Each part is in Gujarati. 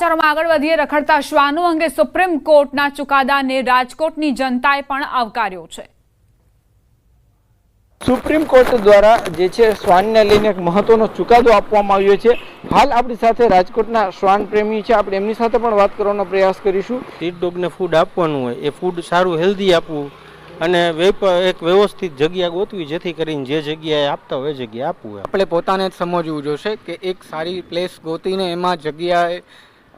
સમાચારોમાં આગળ વધીએ। રખડતા શ્વાનો અંગે સુપ્રીમ કોર્ટના ચુકાદાને રાજકોટની જનતાએ પણ આવકાર્યો છે। સુપ્રીમ કોર્ટ દ્વારા જે છે શ્વાનને લઈને એક મહત્વનો ચુકાદો આપવામાં આવ્યો છે। હાલ આપણી સાથે રાજકોટના શ્વાન પ્રેમી છે, આપણે એમની સાથે પણ વાત કરવાનો પ્રયાસ કરીશું। સ્ટ્રીટ ડોગને ફૂડ આપવાનું હોય એ ફૂડ સારું હેલ્ધી આપવું અને એક વ્યવસ્થિત જગ્યા ગોતવી જેથી કરીને જે જગ્યાએ આપતા હોય એ જગ્યાએ આપવું। આપણે પોતાને જ સમજવું જોશે કે એક સારી પ્લેસ ગોતીને એમાં જગ્યાએ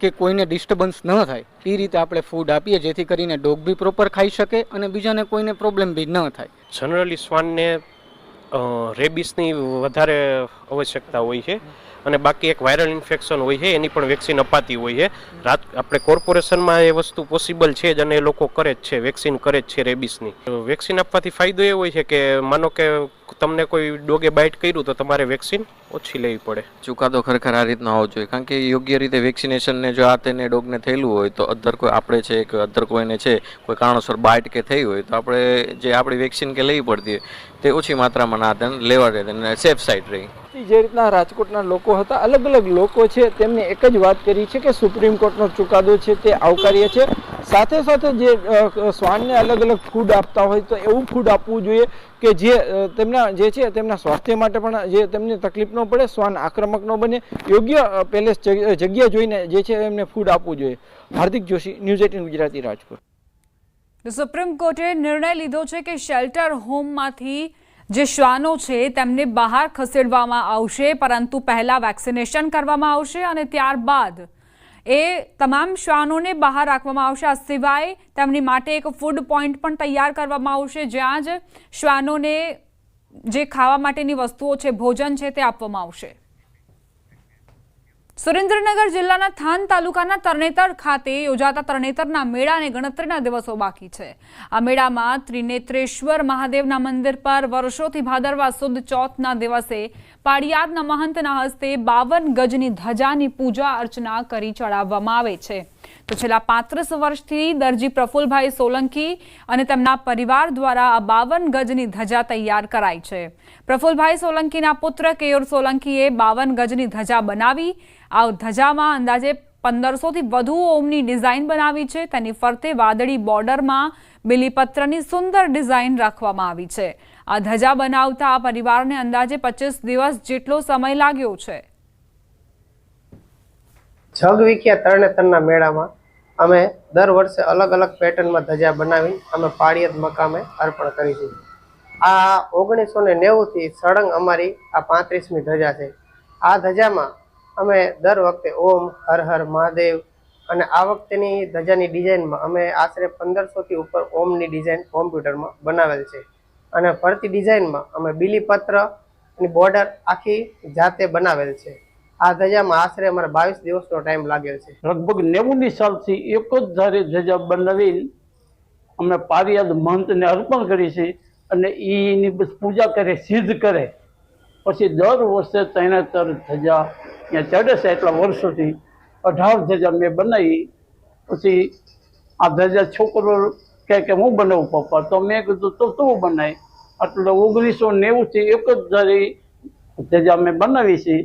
કે કોઈને ડિસ્ટર્બન્સ ન થાય એ રીતે આપણે ફૂડ આપીએ જેથી કરીને ડોગ બી પ્રોપર ખાઈ શકે અને બીજાને કોઈને પ્રોબ્લેમ બી ન થાય। જનરલી શ્વાનને રેબિસની વધારે આવશ્યકતા હોય છે અને બાકી એક વાયરલ ઇન્ફેક્શન હોય છે એની પણ વેક્સિન અપાતી હોય છે। આપણે કોર્પોરેશનમાં એ વસ્તુ પોસિબલ છે જ અને એ લોકો કરે જ છે, વેક્સિન કરે જ છે રેબિસની। વેક્સિન આપવાથી ફાયદો એ હોય છે કે માનો કે તમને કોઈ ડોગે બાઇટ કર્યું તો તમારે વેક્સિન ઓછી લેવી પડે। ચુકાદો ખરેખર આ રીતનો હોવો જોઈએ, કારણ કે યોગ્ય રીતે વેક્સિનેશનને જો આ તેને ડોગને થયેલું હોય તો અધર કોઈ આપણે છે કે અધર કોઈને છે કોઈ કારણોસર બાઇટ કે થઈ હોય તો આપણે જે આપણી વેક્સિન કે લેવી પડતી હોય તે ઓછી માત્રામાં ના તેને લેવા દે અને સેફ સાઇડ રહી। જે રીતના રાજકોટના લોકો હતા, અલગ અલગ લોકો છે, તેમને એક જ વાત કરી છે કે સુપ્રીમ કોર્ટનો ચુકાદો છે તે આવકાર્ય છે। સાથે સાથે જે શ્વાનને અલગ અલગ ફૂડ આપતા હોય તો એવું ફૂડ આપવું જોઈએ કે જે તેમના જે છે તેમના સ્વાસ્થ્ય માટે પણ જે તેમને તકલીફ ન પડે, શ્વાન આક્રમક ન બને, યોગ્ય પેલેસ જગ્યા જોઈને જે છે એમને ફૂડ આપવું જોઈએ। હાર્દિક જોશી, ન્યૂઝ 18 ગુજરાતી, રાજકોટ। સુપ્રીમ કોર્ટે નિર્ણય લીધો છે કે શેલ્ટર હોમમાંથી જે શ્વાનો છે તેમને બહાર ખસેડવામાં આવશે, પરંતુ પહેલા વેક્સિનેશન કરવામાં આવશે અને ત્યારબાદ એ તમામ શ્વાનોને બહાર રાખવામાં આવશે। આ સિવાય તેમની માટે એક ફૂડ પોઈન્ટ પણ તૈયાર કરવામાં આવશે જ્યાં જ શ્વાનોને જે ખાવા માટેની વસ્તુઓ છે, ભોજન છે, તે આપવામાં આવશે। સુરેન્દ્રનગર જિલ્લાના થાન તાલુકાના તરણેતર ખાતે યોજાતા તરણેતરના મેળાને ગણતરીના દિવસો બાકી છે। આ મેળામાં ત્રિનેત્રેશ્વર મહાદેવના મંદિર પર વર્ષોથી ભાદરવા સુદ ચોથના દિવસે પાળિયાદના મહંતના હસ્તે 52 ગજની ધજાની પૂજા અર્ચના કરી ચડાવવામાં આવે છે। તો છેલ્લા 35 વર્ષથી દરજી પ્રફુલભાઈ સોલંકી અને તેમના પરિવાર દ્વારા આ 52 ગજની ધજા તૈયાર કરાઈ છે। પ્રફુલભાઈ સોલંકીના પુત્ર કેયોર સોલંકીએ 52 ગજની ધજા બનાવી આ ધજામાં અંદાજે 1500 થી વધુ ઓમની ડિઝાઇન બનાવી છે। તેની ફરતે વાદળી બોર્ડરમાં બિલીપત્રની સુંદર ડિઝાઇન રાખવામાં આવી છે। આ ધજા બનાવતા આ પરિવારને અંદાજે 25 દિવસ જેટલો સમય લાગ્યો છે। જગવિખ્યાત તરણેતરના મેળામાં અમે દર વર્ષે અલગ અલગ પેટર્નમાં ધજા બનાવી અમે પાળિયાદ મકામે અર્પણ કરીશું। આ 1990 થી સળંગ અમારી આ 35મી ધજા છે। આ ધજામાં અમે દર વખતે ઓમ, હર હર મહાદેવ અને આ વખતેની ધજાની ડિઝાઇનમાં અમે આશરે 1500 થી ઉપર ઓમની ડિઝાઇન કોમ્પ્યુટરમાં બનાવેલ છે અને ફરતી ડિઝાઇનમાં અમે બીલીપત્રની બોર્ડર આખી જાતે બનાવેલ છે। આ ધજામાં આશરે અમારે 22 દિવસનો ટાઈમ લાગેલ છે। લગભગ 90 સાલથી એક જ ધારે ધજા બનાવી અમે પાળિયાદ મહંતને અર્પણ કરી છે અને એની પૂજા કરે, સિદ્ધ કરે, પછી દર વર્ષે તરણેતર ધજા ત્યાં ચડે છે। એટલા વર્ષોથી 18 ધજા મેં બનાવી। પછી આ ધજા છોકરો કે હું બનાવું પપ્પા, તો મેં કીધું તો તું બનાય। એટલે 1990 થી એક જ ધારી ધજા મેં બનાવી છે।